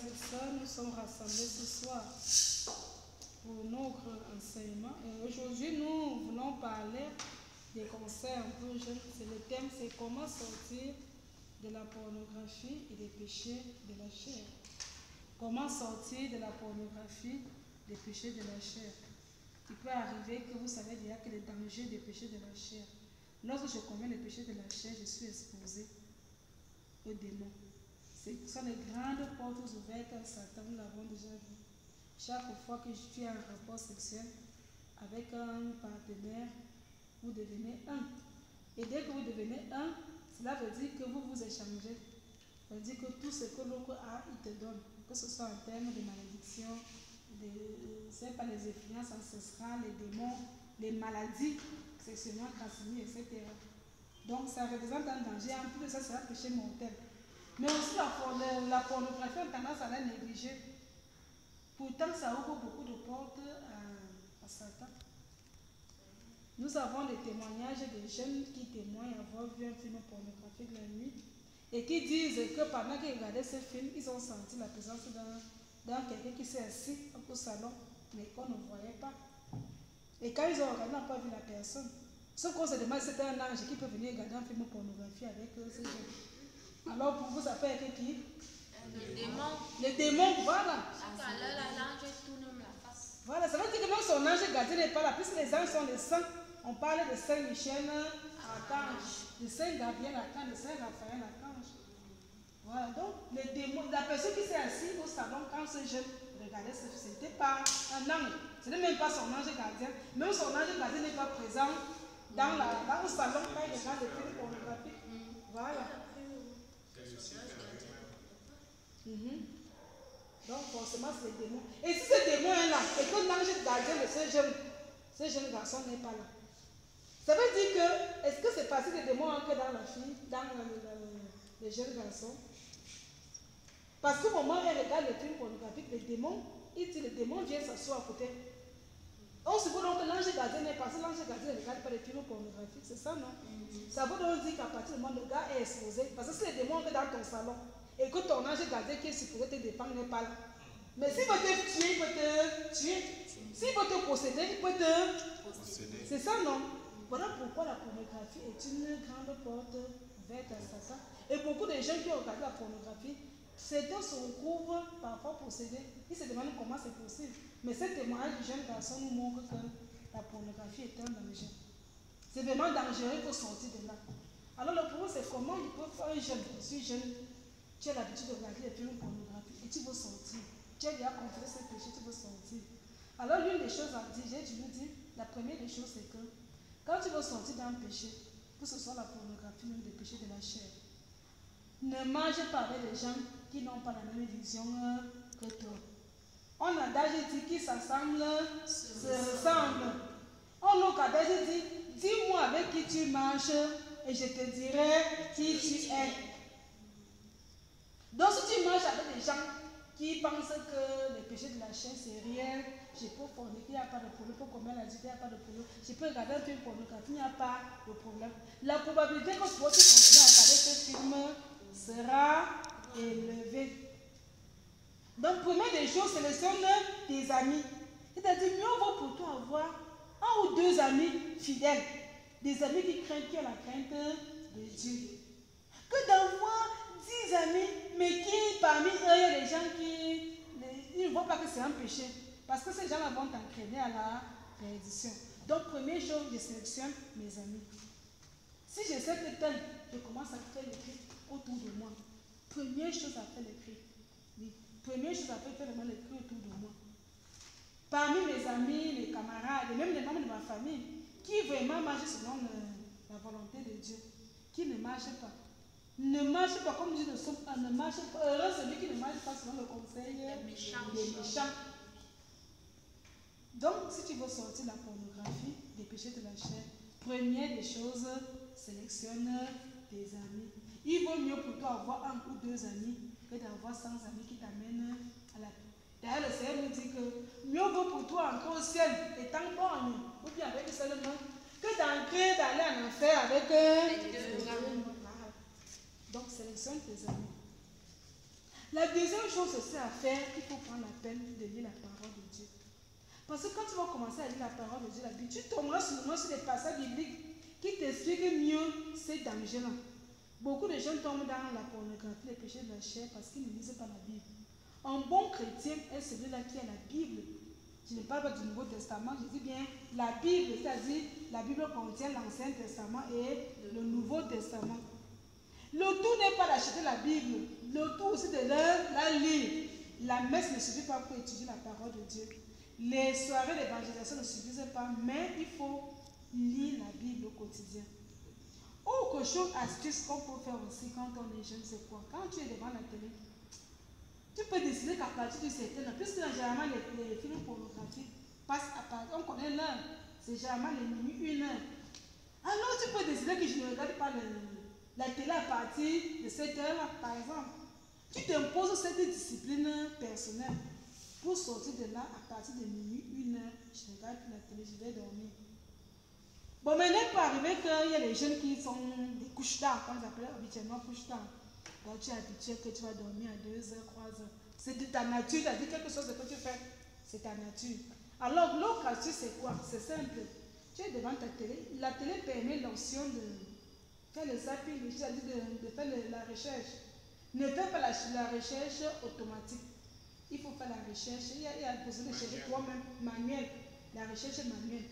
et sœurs, nous sommes rassemblés ce soir pour notre enseignement. Et aujourd'hui, nous voulons parler des conseils un peu jeunes. Le thème, c'est comment sortir de la pornographie et des péchés de la chair. Comment sortir de la pornographie, des péchés de la chair. Il peut arriver que vous savez déjà que les dangers des péchés de la chair. Lorsque je commets les péchés de la chair, je suis exposé aux démons. Ce sont les grandes portes ouvertes à Satan, nous l'avons déjà vu. Chaque fois que tu as un rapport sexuel avec un partenaire, vous devenez un. Et dès que vous devenez un, cela veut dire que vous vous échangez. Ça veut dire que tout ce que l'autre a, il te donne. Que ce soit en termes de malédiction, c'est pas les influences ancestrales, les démons, les maladies sexuellement transmises, etc. Donc ça représente un danger. En plus de ça, c'est un péché mortel. Mais aussi la pornographie a tendance à la négliger. Pourtant, ça ouvre beaucoup de portes à Satan. Nous avons des témoignages des jeunes qui témoignent avoir vu un film pornographique la nuit et qui disent que pendant qu'ils regardaient ce film, ils ont senti la présence d'un quelqu'un qui s'est assis au salon, mais qu'on ne voyait pas. Et quand ils ont regardé, ils n'ont pas vu la personne. Sauf qu'on se demande si c'était un ange qui peut venir regarder un film pornographique avec ces jeunes. Alors pour vous, ça peut être qui? Le démon. Le démon, voilà. L'ange tourne la face. Voilà, ça veut dire que même son ange gardien n'est pas là, puisque les anges sont les saints. On parle de Saint Michel, archange, de Saint Gabriel, archange, de Saint Raphaël, archange. Voilà, donc les démons, la personne qui s'est assise au salon quand ce jeune regardait, ce n'était pas un ange, ce n'est même pas son ange gardien. Même son ange gardien n'est pas présent dans le salon quand il regarde le film pornographique. Voilà. Donc forcément c'est les démons. Et si ce démon est là, et que l'ange gardien de ce jeune garçon n'est pas là, ça veut dire que, est-ce que c'est facile des démons que dans la fille, dans le jeune garçon? Parce qu'au moment où elle regarde le film pornographique, le démon vient s'asseoir à côté. On suppose donc que l'ange gardien n'est pas, parce que l'ange gardien ne regarde pas les films pornographiques, c'est ça, non? Ça veut donc dire qu'à partir du moment où le gars est exposé, parce que si les démons sont dans ton salon, et que ton ange gardien qui est supposé te défendre n'est pas là. Mais s'il veut te tuer, il peut te tuer. S'il veut te posséder, il peut te posséder. C'est ça, non? Voilà pourquoi la pornographie est une grande porte ouverte à Satan. Et beaucoup de gens qui ont regardé la pornographie, certains se retrouvent parfois possédés. Ils se demandent comment c'est possible. Mais ce témoignage du jeune garçon nous montre que la pornographie est un danger. C'est vraiment dangereux, il faut sortir de là. Alors le problème c'est comment il peut faire un jeune, je suis jeune, tu as l'habitude de regarder les films pornographiques et tu veux sortir. Tu as déjà confessé ce péché, tu veux sortir. Alors l'une des choses à dire, je vous dis, la première des choses c'est que quand tu veux sortir d'un péché, que ce soit la pornographie ou des péchés de la chair, ne mange pas avec les gens qui n'ont pas la même vision que toi. On a d'âge dit qui s'assemble, se ressemble. On a d'âge dit, dis-moi avec qui tu marches et je te dirai qui tu es. Donc si tu marches avec des gens qui pensent que les péchés de la chair c'est rien, je peux forniquer, il n'y a pas de problème, pour combien la il n'y a pas de problème, je peux regarder un film pornographique, il n'y a pas de problème. La probabilité que tu continues à regarder ce film sera élevée. Donc, première des choses, sélectionne tes amis. C'est-à-dire, mieux vaut pour toi avoir un ou deux amis fidèles, des amis qui ont la crainte de Dieu, que d'avoir 10 amis, mais qui parmi eux, il y a des gens qui ne voient pas que c'est un péché, parce que ces gens-là vont t'entraîner à la perdition. Donc, première chose, je sélectionne mes amis. Si je sais que tel, je commence à faire le cri autour de moi. Première chose à faire le cri. Oui. Première chose à faire vraiment le cri autour de moi. Parmi mes amis, mes camarades, et même les membres de ma famille, qui vraiment marchent selon la volonté de Dieu, qui ne marchent pas. Ne marche pas comme Dieu ne marche pas. Heureux celui qui ne marche pas selon le conseil des méchants. Donc, si tu veux sortir la pornographie, des péchés de la chair, première des choses, sélectionne tes amis. Il vaut mieux pour toi avoir un ou deux amis que d'avoir 100 amis qui t'amènent à la paix. D'ailleurs, le Seigneur nous dit que mieux vaut pour toi entrer au ciel étant borgne, ou bien avec seulement, que d'aller en enfer avec eux. Donc, sélectionne tes amis. La deuxième chose aussi à faire, il faut prendre la peine de lire la parole de Dieu. Parce que quand tu vas commencer à lire la parole de Dieu, tu tomberas souvent sur des passages bibliques qui t'expliquent mieux ces dangers-là. Beaucoup de gens tombent dans la pornographie, les péchés de la chair parce qu'ils ne lisent pas la Bible. Un bon chrétien est celui-là qui a la Bible. Je ne parle pas du Nouveau Testament, je dis bien la Bible, c'est-à-dire la Bible contient l'Ancien Testament et le Nouveau Testament. Le tout n'est pas d'acheter la Bible, le tout aussi de la lire. La messe ne suffit pas pour étudier la parole de Dieu. Les soirées d'évangélisation ne suffisent pas, mais il faut lire la Bible au quotidien. Autre chose, astuce qu'on peut faire aussi quand on est jeune, c'est quoi? Quand tu es devant la télé, tu peux décider qu'à partir de certaines heures, puisque généralement les films pornographiques passent à partir, on connaît l'heure, c'est généralement les minuit, 1 heure. Alors tu peux décider que je ne regarde pas la télé à partir de cette heure-là, par exemple. Tu t'imposes cette discipline personnelle pour sortir de là à partir de minuit, 1 heure. Je ne regarde plus la télé, je vais dormir. Bon, maintenant, il peut arriver qu'il y a des jeunes qui sont des couches tard, qu'on appelle habituellement couches tard. Donc, tu es habitué que tu vas dormir à 2 heures, 3 heures. C'est de ta nature, tu as dit quelque chose que tu fais, c'est ta nature. Alors, l'autre astuce, c'est quoi? C'est simple. Tu es devant ta télé. La télé permet l'option de faire le zapping, c'est-à-dire de faire la recherche. Ne fais pas la recherche automatique. Il faut faire la recherche. Il y a besoin de chercher toi-même, manuel. La recherche manuelle.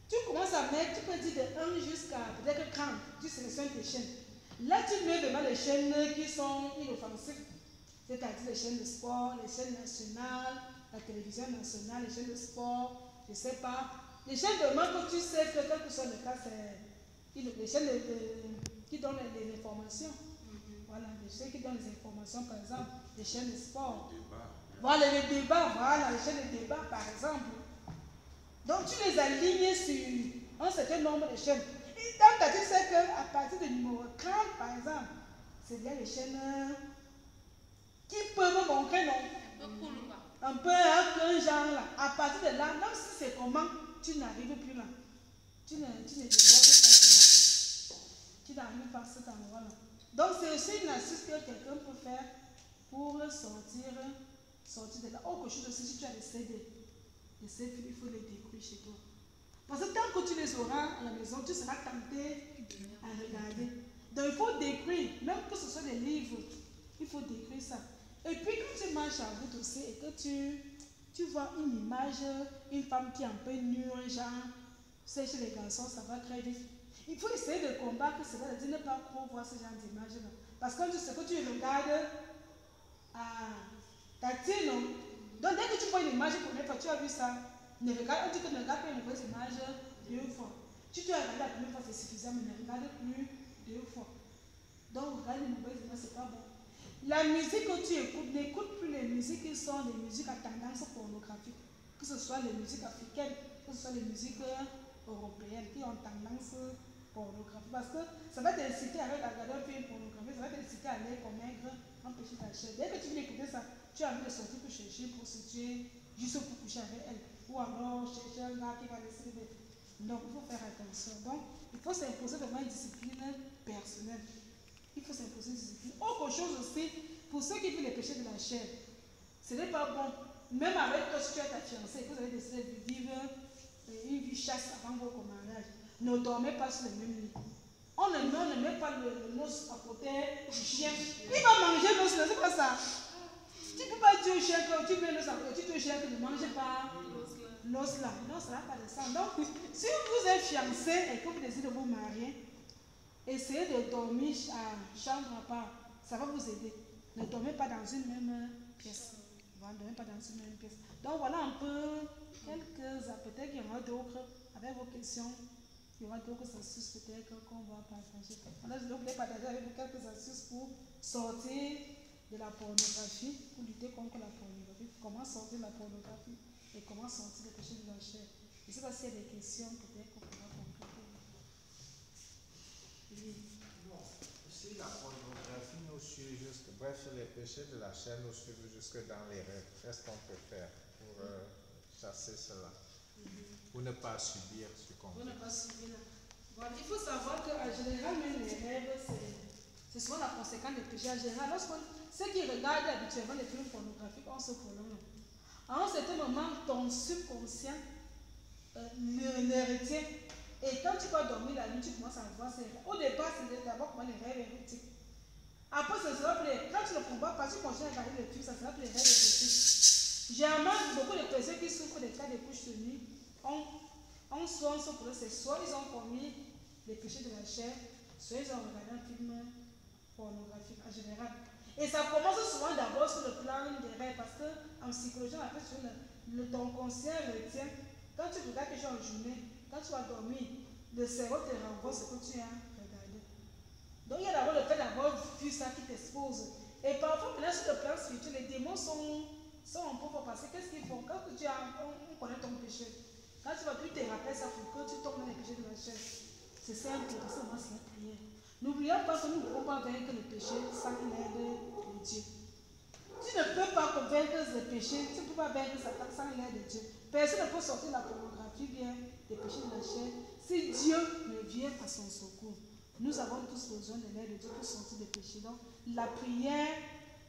Tu commences à mettre, tu peux dire de 1 jusqu'à peut-être 30, tu sélectionnes tes chaînes. Là, tu mets devant les chaînes qui sont inoffensives, c'est-à-dire les chaînes de sport, les chaînes nationales, la télévision nationale, les chaînes de sport, je ne sais pas. Les chaînes de que tu sais que quel que soit le cas, c'est les chaînes qui donnent les informations. Voilà, les chaînes qui donnent les informations, par exemple, les chaînes de sport. Voilà, les débats, voilà, les chaînes de débats, par exemple. Donc, tu les alignes sur un certain nombre de chaînes. Et donc, tu sais qu'à partir du numéro 30, par exemple, c'est bien les chaînes qui peuvent montrer, non? Un peu un genre là. À partir de là, même si c'est comment, tu n'arrives plus là. Tu ne développes pas cela. Tu n'arrives pas à cet endroit-là. Donc, c'est aussi une astuce que quelqu'un peut faire pour sortir de là. Autre chose aussi, si tu as des CD. Les CD, il faut les détruire chez toi. Parce que tant que tu les auras à la maison, tu seras tenté à regarder. Donc il faut détruire, même que ce soit des livres, il faut détruire ça. Et puis quand tu marches en route aussi et que tu vois une image, une femme qui est un peu nue, un genre, c'est chez les garçons, ça va très vite. Il faut essayer de combattre cela, de ne pas trop voir ce genre d'image-là. Parce que tu sais que tu regardes, t'attires, non? Donc dès que tu vois une image pour une fois, tu as vu ça, on dit que ne regarde pas une mauvaise image 2 fois. Si tu as regardé la première fois, c'est suffisant, mais ne regarde plus 2 fois. Donc regarder une mauvaise image, c'est pas bon. La musique que tu écoutes, n'écoute plus les musiques qui sont des musiques à tendance pornographique. Que ce soit les musiques africaines, que ce soit les musiques européennes qui ont tendance pornographique. Parce que ça va t'inciter à regarder un film pornographique, ça va t'inciter à aller commettre un péché de la chair. Dès que tu viens écouter ça, tu as envie de sortir pour chercher, pour situer, juste pour coucher avec elle. Ou alors chercher un gars qui va laisser des... Donc il faut faire attention. Donc il faut s'imposer vraiment une discipline personnelle. Il faut s'imposer une discipline. Autre chose aussi, pour ceux qui vivent les péchés de la chair, ce n'est pas bon. Même avec toi, si tu as ta fiancée, vous avez décidé de vivre une vie chaste avant votre mariage, ne dormez pas sur le même lit. On ne met pas le noce à côté du chien. Il va manger l'os, c'est pas ça. Tu ne peux pas dire au chien que tu mets l'os à côté, tu dis au chien que ne mange pas l'os là. Non, ça ne va pas descendre. Donc, si vous êtes fiancé et que vous décidez de vous marier, essayez de dormir à chambre à part. Ça va vous aider. Ne dormez pas dans une même pièce. Ne dormez pas dans une même pièce. Donc, voilà un peu peut-être qu'il y aura d'autres, avec vos questions. Il y aura d'autres astuces peut-être qu'on va partager. Voilà, je voulais partager avec vous quelques astuces pour sortir de la pornographie, pour lutter contre la pornographie. Comment sortir de la pornographie et comment sortir des péchés de la chair. Je ne sais pas s'il y a des questions peut-être qu'on pourra compléter. Oui. Bon, si la pornographie nous suit jusque, bref, les péchés de la chair nous suivent jusque dans les rêves, qu'est-ce qu'on peut faire pour chasser cela? Pour ne pas subir ce qu'on Pour ne pas subir. Voilà, il faut savoir qu'en général, même les rêves, C'est souvent la conséquence des péchés. En général, ceux qui regardent habituellement les films pornographiques ont ce problème. À un certain moment, ton subconscient le retient. Et quand tu vas dormir la nuit, tu commences à voir ces rêves. Au départ, c'est d'abord comme les rêves érotiques. Après, ça sera pour les... Quand tu ne comprends pas, tu continues à regarder les films, ça sera pour les rêves érotiques. Généralement, beaucoup de personnes qui souffrent des cas de couches de nuit ont soit ce problème, c'est soit ils ont commis les péchés de la chair, soit ils ont regardé un film pornographique en général. Et ça commence souvent d'abord sur le plan des rêves, parce qu'en psychologie, on appelle sur ton conscient retient. Quand tu regardes quelque chose en journée, quand tu vas dormir, le cerveau te renvoie ce que tu as regardé. Donc il y a d'abord le fait d'avoir vu ça qui t'expose. Et parfois, maintenant sur le plan spirituel, les démons sont un peu forts parce que qu'est-ce qu'ils font? Quand on connaît ton péché, quand tu vas plus te rappeler ça pour que tu tombes dans les péchés de la chair. C'est simple, parce que moi c'est la prière. N'oublions pas que nous ne pouvons pas vaincre le péché sans l'aide de Dieu. Tu ne peux pas vaincre le péché, tu ne peux pas vaincre Satan sans l'aide de Dieu. Personne ne peut sortir de la pornographie bien des péchés de la chair si Dieu ne vient à son secours. Nous avons tous besoin de l'aide de Dieu pour sortir des péchés. Donc la prière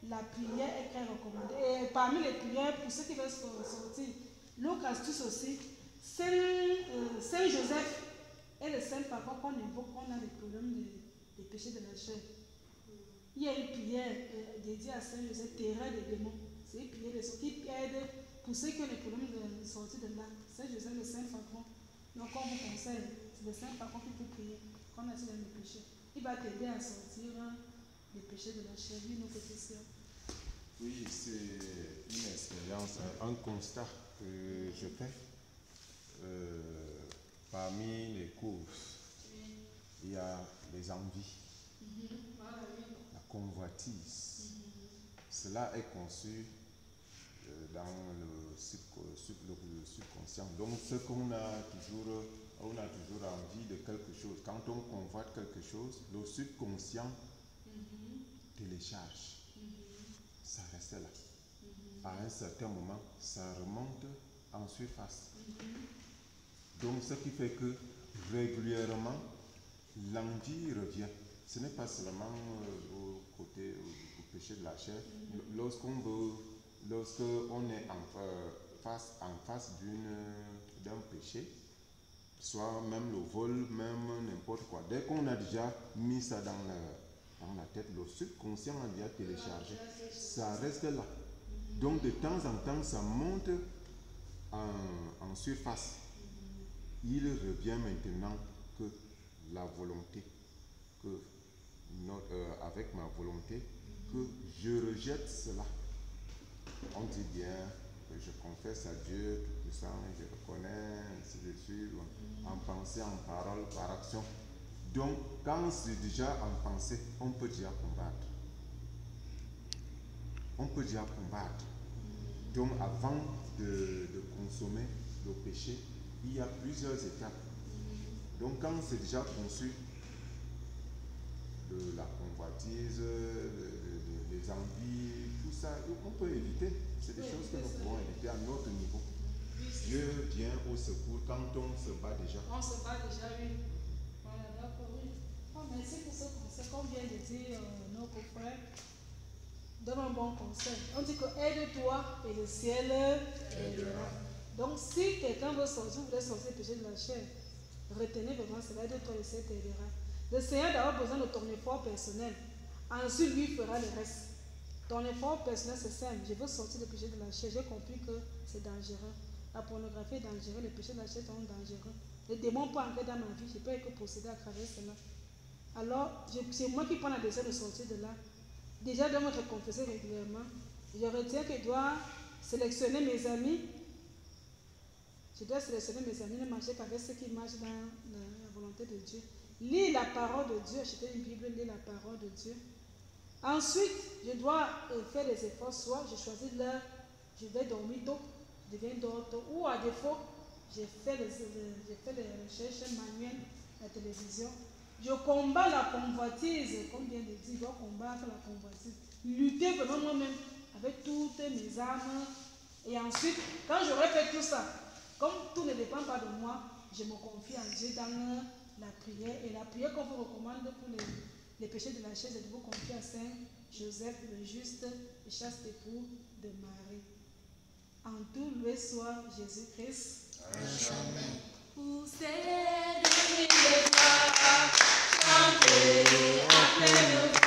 est très recommandée. Et parmi les prières, pour ceux qui veulent sortir, l'autre astuce aussi, Saint Joseph et le Saint Papa qu'on invoque quand on a des problèmes des péchés de la chair. Il y a une prière dédiée à Saint Joseph, terreur des démons. C'est une prière qui aide pour ceux qui ont des problèmes de sortir de là. Saint Joseph, le Saint Patron. Donc, on vous conseille, c'est le Saint Patron qui peut prier quand on a des péchés. Il va t'aider à sortir des péchés de la chair. Lui, nos petits sœurs. Oui, c'est une expérience, un constat que je fais. Parmi les causes, il y a les envies, la convoitise. Cela est conçu dans le subconscient. Donc, ce qu'on a toujours envie de quelque chose. Quand on convoite quelque chose, le subconscient télécharge. Ça reste là. À un certain moment, ça remonte en surface. Donc, ce qui fait que régulièrement, l'envie revient. Ce n'est pas seulement au péché de la chair. Lorsqu'on est en face d'un péché, soit même le vol, même n'importe quoi, dès qu'on a déjà mis ça dans la tête, le subconscient a déjà téléchargé. Ça reste là. Donc, de temps en temps, ça monte en surface. Il revient maintenant que la volonté, avec ma volonté, que je rejette cela. On dit bien que je confesse à Dieu Tout-Puissant, je reconnais, ainsi de suite, en pensée, en parole, par action. Donc, quand c'est déjà en pensée, on peut déjà combattre. On peut déjà combattre. Donc, avant de consommer le péché, il y a plusieurs étapes. Donc, quand c'est déjà conçu, de la convoitise, les envies, tout ça, on peut éviter. C'est des choses que nous pouvons éviter à notre niveau. Dieu vient au secours quand on se bat déjà. On se bat déjà, oui. Voilà, d'accord, oui. Oh, merci pour ce conseil qu'on vient de dire, nos confrères. Donne un bon conseil. On dit que aide-toi et le ciel aidera. Donc, si quelqu'un veut sortir, vous voulez sortir le péché de la chair, retenez vraiment cela, aide-toi et le ciel t'aidera. Le Seigneur a besoin de ton effort personnel. Ensuite, lui fera le reste. Ton effort personnel, c'est simple. Je veux sortir le péché de la chair. J'ai compris que c'est dangereux. La pornographie est dangereuse. Les péchés de la chair sont dangereux. Les démons peuvent entrer dans ma vie. Je peux être possédé à travers cela. Alors, c'est moi qui prends la décision de sortir de là. Déjà, je dois me reconfesser régulièrement. Je retiens que je dois sélectionner mes amis. Je dois sélectionner mes amis, ne marcher qu'avec ceux qui marchent dans la volonté de Dieu. Lis la parole de Dieu, acheter une Bible, lis la parole de Dieu. Ensuite, je dois faire des efforts, soit je choisis l'heure, je vais dormir tôt, je viens dormir tôt, ou à défaut, j'ai fait des recherches manuelles, la télévision. Je combats la convoitise, comme vient de dire, je dois combattre la convoitise. Lutter vraiment moi-même avec toutes mes armes. Et ensuite, quand j'aurai fait tout ça, comme tout ne dépend pas de moi, je me confie en Dieu dans la prière. Et la prière qu'on vous recommande pour les péchés de la chair, êtes-vous confiés à Saint Joseph, le juste et chaste époux de Marie. En tout, loué soit Jésus-Christ. Pour ces 2000 fois, chantez à pleine voix.